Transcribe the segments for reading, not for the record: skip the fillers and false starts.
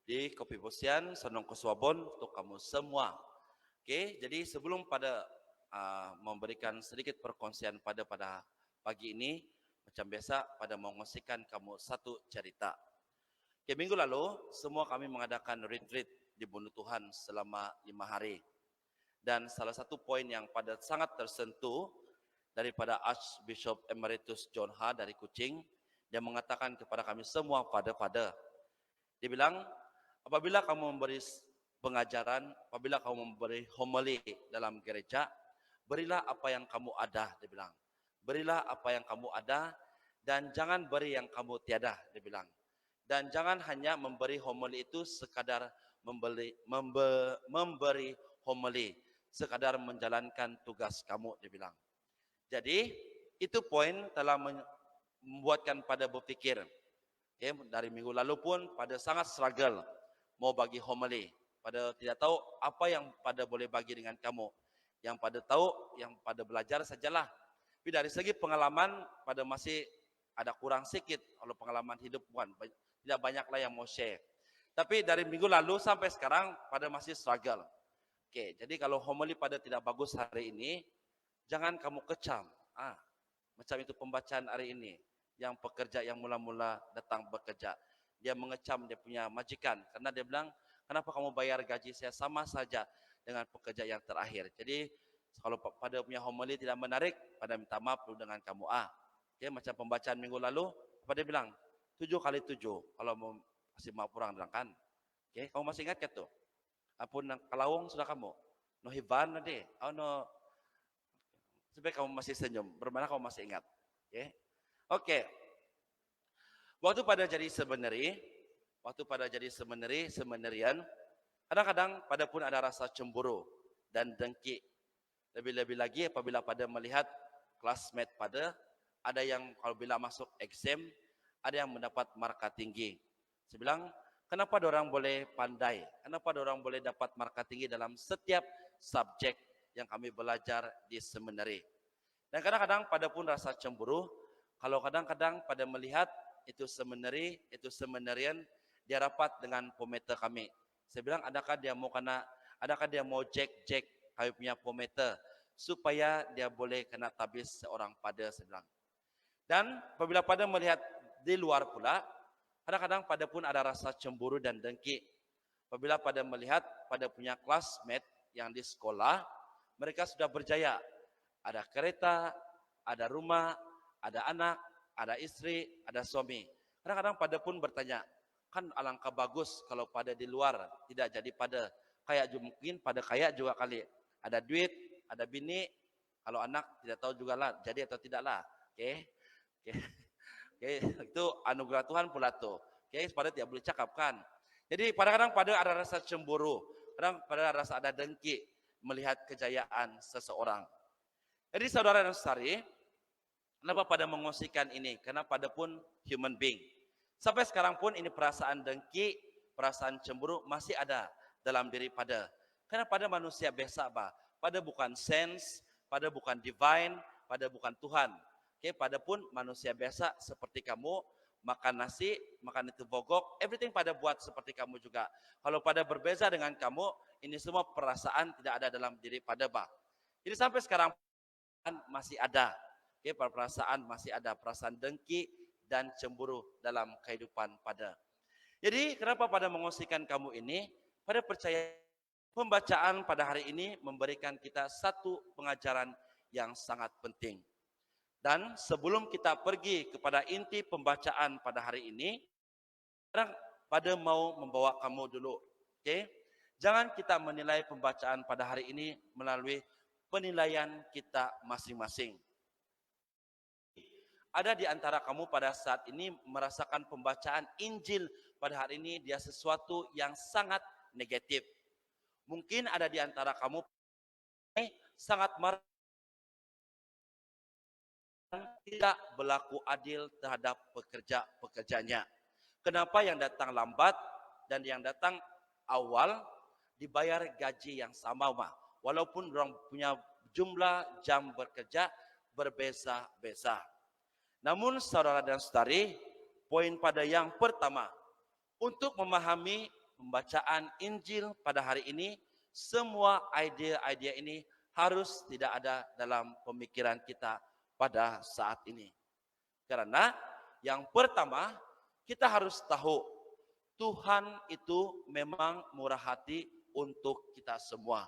di Kopi Bosian, Senong Kuswabon untuk kamu semua. Oke, jadi sebelum pada memberikan sedikit perkongsian pada pagi ini, macam biasa pada mengongsikan kamu satu cerita. Oke, minggu lalu semua kami mengadakan retreat di Bunuh Tuhan selama 5 hari. Dan salah satu poin yang pada sangat tersentuh daripada Archbishop Emeritus John Ha dari Kuching, dia mengatakan kepada kami semua pada dia bilang, apabila kamu memberi pengajaran, apabila kamu memberi homily dalam gereja, berilah apa yang kamu ada, dia bilang. Berilah apa yang kamu ada dan jangan beri yang kamu tiada, dia bilang. Dan jangan hanya memberi homily itu sekadar memberi homily, sekadar menjalankan tugas kamu, dia bilang. Jadi, itu poin telah membuatkan pada berpikir. Okay, dari minggu lalu pun pada sangat struggle mau bagi homily. Pada tidak tahu apa yang pada boleh bagi dengan kamu. Yang pada tahu, yang pada belajar sajalah. Tapi dari segi pengalaman pada masih ada kurang sedikit. Kalau pengalaman hidup bukan tidak banyaklah yang mau share. Tapi dari minggu lalu sampai sekarang pada masih struggle. Oke, jadi kalau homily pada tidak bagus hari ini, jangan kamu kecam. Macam itu pembacaan hari ini. Yang pekerja yang mula-mula datang bekerja. Dia mengecam dia punya majikan. Karena dia bilang, kenapa kamu bayar gaji saya sama saja dengan pekerja yang terakhir. Jadi, kalau pada punya homily tidak menarik, pada minta maaf dengan kamu. Okay, macam pembacaan minggu lalu, apa dia bilang? 7 kali 7. Kalau mau kasih maaf orang bilang kan. Okay, kamu masih ingat ke tu? Apun kalawong sudah kamu. No hiban nanti. Oh no. Supaya kamu masih senyum. Bermana kamu masih ingat. Okay. Oke. Waktu pada jadi semenerian, kadang-kadang pada pun ada rasa cemburu dan dengki. Lebih-lebih lagi apabila pada melihat classmate pada, ada yang kalau bila masuk exam, ada yang mendapat markah tinggi. Saya bilang, kenapa dorang boleh pandai? Kenapa dorang boleh dapat markah tinggi dalam setiap subjek yang kami belajar di seminari? Dan kadang-kadang pada pun rasa cemburu, kalau kadang-kadang pada melihat itu seminarian, dia rapat dengan pemeter kami. Saya bilang, adakah dia mau jack kami punya pemeter supaya dia boleh kena tabis seorang pada, saya bilang. Dan apabila pada melihat di luar pula, kadang-kadang pada pun ada rasa cemburu dan dengki. Apabila pada melihat pada punya classmate yang di sekolah, mereka sudah berjaya. Ada kereta, ada rumah, ada anak, ada istri, ada suami. Kadang-kadang pada pun bertanya, kan alangkah bagus kalau pada di luar tidak jadi pada. Kayak mungkin pada kaya juga kali. Ada duit, ada bini, kalau anak tidak tahu juga lah, jadi atau tidak lah. Oke. Itu anugerah Tuhan pula tuh. Oke, pada tidak boleh cakap kan. Jadi kadang-kadang pada ada rasa cemburu, kadang pada rasa ada dengki melihat kejayaan seseorang. Jadi saudara dan saudari, kenapa pada mengungsikan ini? Karena pada pun human being. Sampai sekarang pun ini perasaan dengki, perasaan cemburu masih ada dalam diri pada. Karena pada manusia biasa apa? Pada bukan sense, pada bukan divine, pada bukan Tuhan. Oke, pada pun manusia biasa seperti kamu, makan nasi, makan itu bogok, everything pada buat seperti kamu juga. Kalau pada berbeza dengan kamu, ini semua perasaan tidak ada dalam diri pada bah. Jadi sampai sekarang masih ada, okay, perasaan masih ada, perasaan dengki dan cemburu dalam kehidupan pada. Jadi kenapa pada mengungsikan kamu ini? Pada percaya pembacaan pada hari ini memberikan kita satu pengajaran yang sangat penting. Dan sebelum kita pergi kepada inti pembacaan pada hari ini, pada mau membawa kamu dulu, okay? Jangan kita menilai pembacaan pada hari ini melalui penilaian kita masing-masing. Ada di antara kamu pada saat ini merasakan pembacaan Injil pada hari ini dia sesuatu yang sangat negatif. Mungkin ada di antara kamu sangat marah, tidak berlaku adil terhadap pekerja-pekerjanya. Kenapa yang datang lambat dan yang datang awal dibayar gaji yang sama, walaupun orang punya jumlah jam bekerja berbeza-beza. Namun saudara dan saudari, poin pada yang pertama, untuk memahami pembacaan Injil pada hari ini, semua ide-ide ini harus tidak ada dalam pemikiran kita pada saat ini. Karena yang pertama, kita harus tahu Tuhan itu memang murah hati untuk kita semua.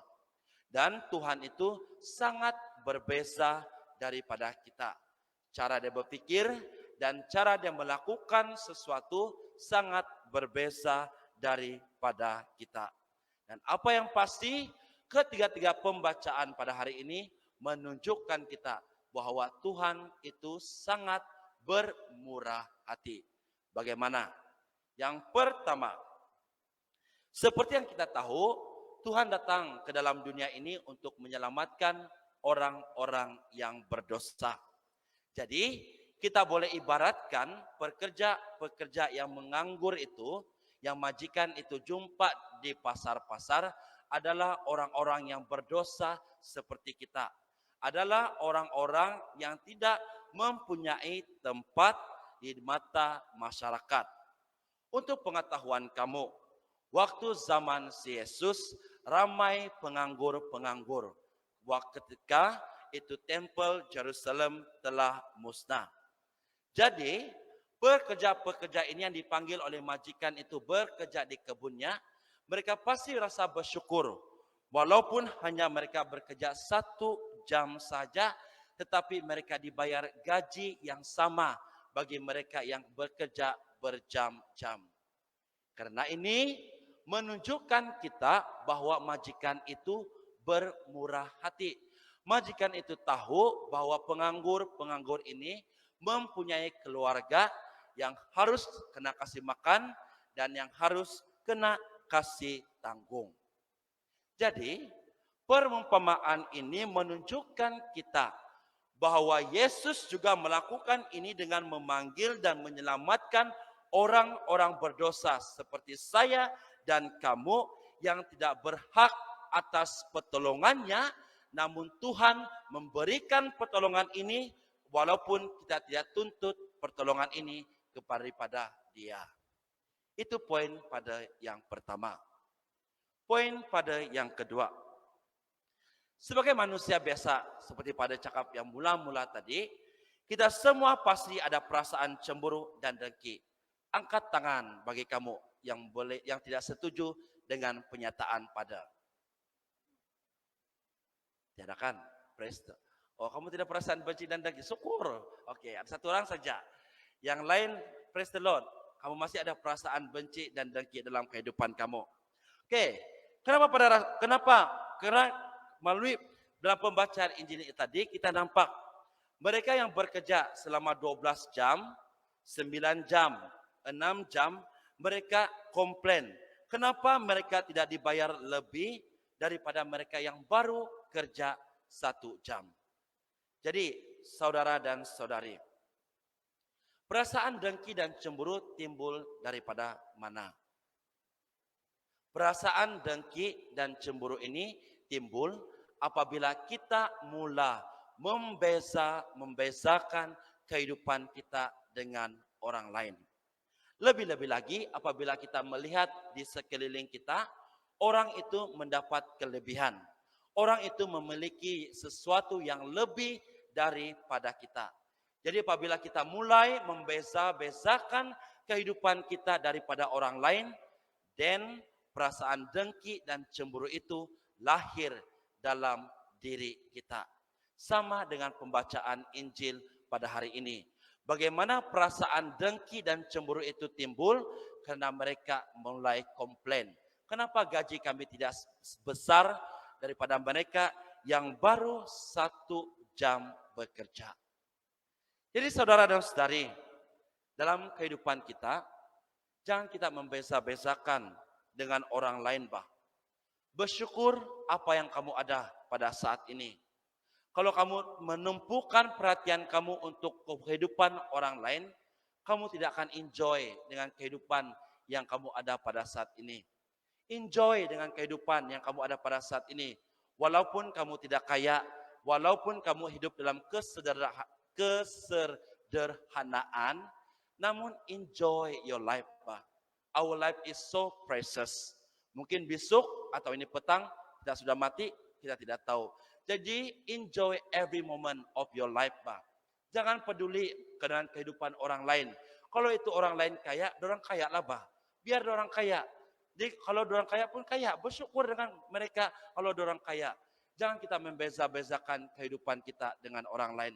Dan Tuhan itu sangat berbeza daripada kita. Cara dia berpikir dan cara dia melakukan sesuatu sangat berbeza daripada kita. Dan apa yang pasti, ketiga-tiga pembacaan pada hari ini menunjukkan kita bahwa Tuhan itu sangat bermurah hati. Bagaimana? Yang pertama, seperti yang kita tahu, Tuhan datang ke dalam dunia ini untuk menyelamatkan orang-orang yang berdosa. Jadi, kita boleh ibaratkan pekerja-pekerja yang menganggur itu, yang majikan itu jumpa di pasar-pasar, adalah orang-orang yang berdosa seperti kita. Adalah orang-orang yang tidak mempunyai tempat di mata masyarakat. Untuk pengetahuan kamu, waktu zaman si Yesus ramai penganggur-penganggur. Waktu ketika itu tempel Jerusalem telah musnah. Jadi pekerja-pekerja ini yang dipanggil oleh majikan itu bekerja di kebunnya, mereka pasti rasa bersyukur. Walaupun hanya mereka bekerja 1 jam saja, tetapi mereka dibayar gaji yang sama bagi mereka yang bekerja berjam-jam. Karena ini menunjukkan kita bahwa majikan itu bermurah hati. Majikan itu tahu bahwa penganggur-penganggur ini mempunyai keluarga yang harus kena kasih makan dan yang harus kena kasih tanggung. Jadi, perumpamaan ini menunjukkan kita bahwa Yesus juga melakukan ini dengan memanggil dan menyelamatkan orang-orang berdosa seperti saya dan kamu yang tidak berhak atas pertolongannya, namun Tuhan memberikan pertolongan ini walaupun kita tidak tuntut pertolongan ini kepada Dia. Itu poin pada yang pertama. Poin pada yang kedua. Sebagai manusia biasa, seperti pada cakap yang mula-mula tadi, kita semua pasti ada perasaan cemburu dan dengki. Angkat tangan bagi kamu yang tidak setuju dengan pernyataan pada. Tiada kan? Praise the. Oh, kamu tidak perasaan benci dan dengki. Syukur. Oke, ada satu orang saja. Yang lain, praise the Lord. Kamu masih ada perasaan benci dan dengki dalam kehidupan kamu. Oke, kenapa? Karena melalui dalam pembacaan Injil ini tadi kita nampak mereka yang bekerja selama 12 jam, 9 jam, 6 jam, mereka komplain. Kenapa mereka tidak dibayar lebih daripada mereka yang baru kerja 1 jam? Jadi, saudara dan saudari, perasaan dengki dan cemburu timbul daripada mana? Perasaan dengki dan cemburu ini timbul apabila kita mula membezakan kehidupan kita dengan orang lain. Lebih-lebih lagi apabila kita melihat di sekeliling kita, orang itu mendapat kelebihan. Orang itu memiliki sesuatu yang lebih daripada kita. Jadi apabila kita mulai membeza-bezakan kehidupan kita daripada orang lain, dan perasaan dengki dan cemburu itu lahir dalam diri kita. Sama dengan pembacaan Injil pada hari ini. Bagaimana perasaan dengki dan cemburu itu timbul? Karena mereka mulai komplain. Kenapa gaji kami tidak besar daripada mereka yang baru 1 jam bekerja? Jadi saudara dan saudari, dalam kehidupan kita, jangan kita membeza-bezakan dengan orang lain, bah. Bersyukur apa yang kamu ada pada saat ini. Kalau kamu menumpukan perhatian kamu untuk kehidupan orang lain, kamu tidak akan enjoy dengan kehidupan yang kamu ada pada saat ini. Enjoy dengan kehidupan yang kamu ada pada saat ini. Walaupun kamu tidak kaya, walaupun kamu hidup dalam kesederhanaan, namun enjoy your life, bah. our life is so precious. Mungkin besok atau ini petang kita sudah mati, kita tidak tahu. Jadi enjoy every moment of your life, Pak. Jangan peduli dengan kehidupan orang lain. Kalau itu orang lain kaya, dorang kaya lah, Pak. Biar dorang kaya. Jadi kalau dorang kaya pun kaya, bersyukur dengan mereka kalau dorang kaya. Jangan kita membeza-bezakan kehidupan kita dengan orang lain.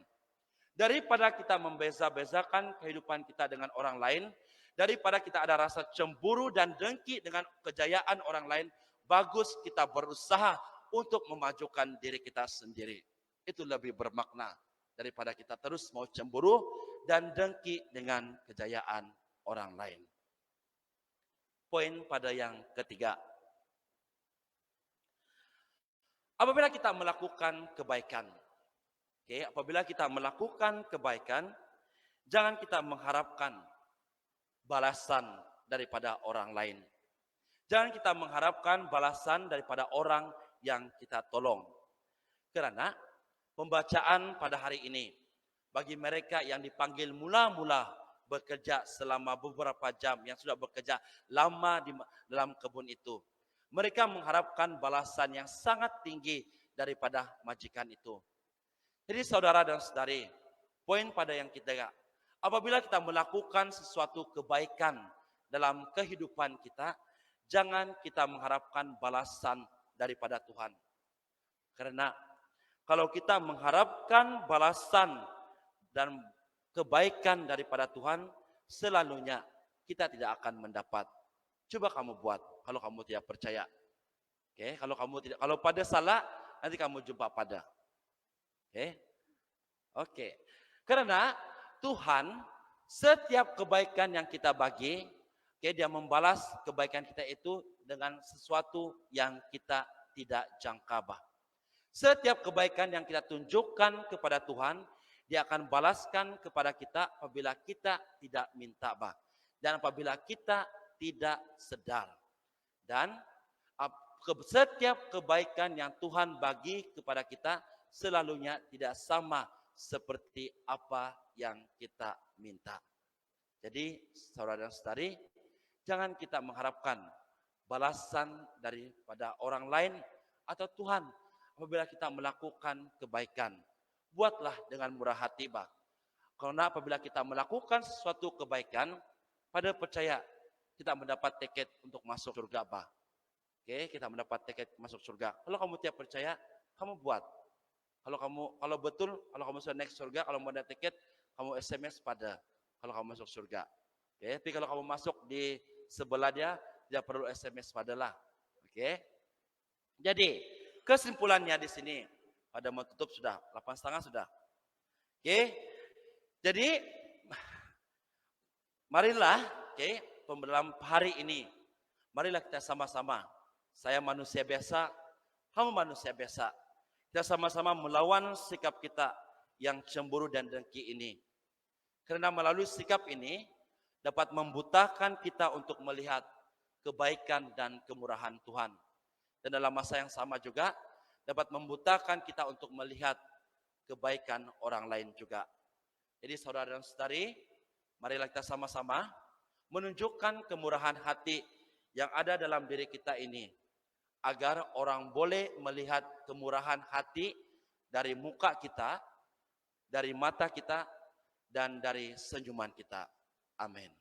Daripada kita membeza-bezakan kehidupan kita dengan orang lain, daripada kita ada rasa cemburu dan dengki dengan kejayaan orang lain, bagus kita berusaha untuk memajukan diri kita sendiri. Itu lebih bermakna daripada kita terus mau cemburu dan dengki dengan kejayaan orang lain. Poin pada yang ketiga. Apabila kita melakukan kebaikan, apabila kita melakukan kebaikan, jangan kita mengharapkan balasan daripada orang lain. Jangan kita mengharapkan balasan daripada orang yang kita tolong. Karena pembacaan pada hari ini, bagi mereka yang dipanggil mula-mula bekerja selama beberapa jam, yang sudah bekerja lama di dalam kebun itu, mereka mengharapkan balasan yang sangat tinggi daripada majikan itu. Jadi saudara dan saudari, poin pada yang ketiga, apabila kita melakukan sesuatu kebaikan dalam kehidupan kita, jangan kita mengharapkan balasan daripada Tuhan. Karena kalau kita mengharapkan balasan dan kebaikan daripada Tuhan, selalunya kita tidak akan mendapat. Coba kamu buat kalau kamu tidak percaya. Kalau pada salah, nanti kamu jumpa pada. Karena Tuhan setiap kebaikan yang kita bagi, dia membalas kebaikan kita itu dengan sesuatu yang kita tidak jangka. Setiap kebaikan yang kita tunjukkan kepada Tuhan, dia akan balaskan kepada kita apabila kita tidak minta, dan apabila kita tidak sedar. Dan setiap kebaikan yang Tuhan bagi kepada kita selalunya tidak sama seperti apa yang kita minta. Jadi saudara dan saudari, jangan kita mengharapkan balasan daripada orang lain atau Tuhan apabila kita melakukan kebaikan. Buatlah dengan murah hati, karena apabila kita melakukan sesuatu kebaikan, pada percaya kita mendapat tiket untuk masuk surga, kita mendapat tiket masuk surga. Kalau kamu tidak percaya, kamu buat. Kalau kamu sudah naik surga, kalau mau ada tiket, kamu SMS pada kalau kamu masuk surga. Tapi kalau kamu masuk di sebelah dia, tidak perlu SMS padalah. Jadi kesimpulannya di sini, pada mau tutup sudah 8:30 sudah. Jadi marilah, dalam hari ini, marilah kita sama-sama. Saya manusia biasa, kamu manusia biasa. Kita sama-sama melawan sikap kita yang cemburu dan dengki ini. Karena melalui sikap ini dapat membutakan kita untuk melihat kebaikan dan kemurahan Tuhan. Dan dalam masa yang sama juga dapat membutakan kita untuk melihat kebaikan orang lain juga. Jadi saudara dan saudari, marilah kita sama-sama menunjukkan kemurahan hati yang ada dalam diri kita ini, agar orang boleh melihat kemurahan hati dari muka kita, dari mata kita, dan dari senyuman kita. Amin.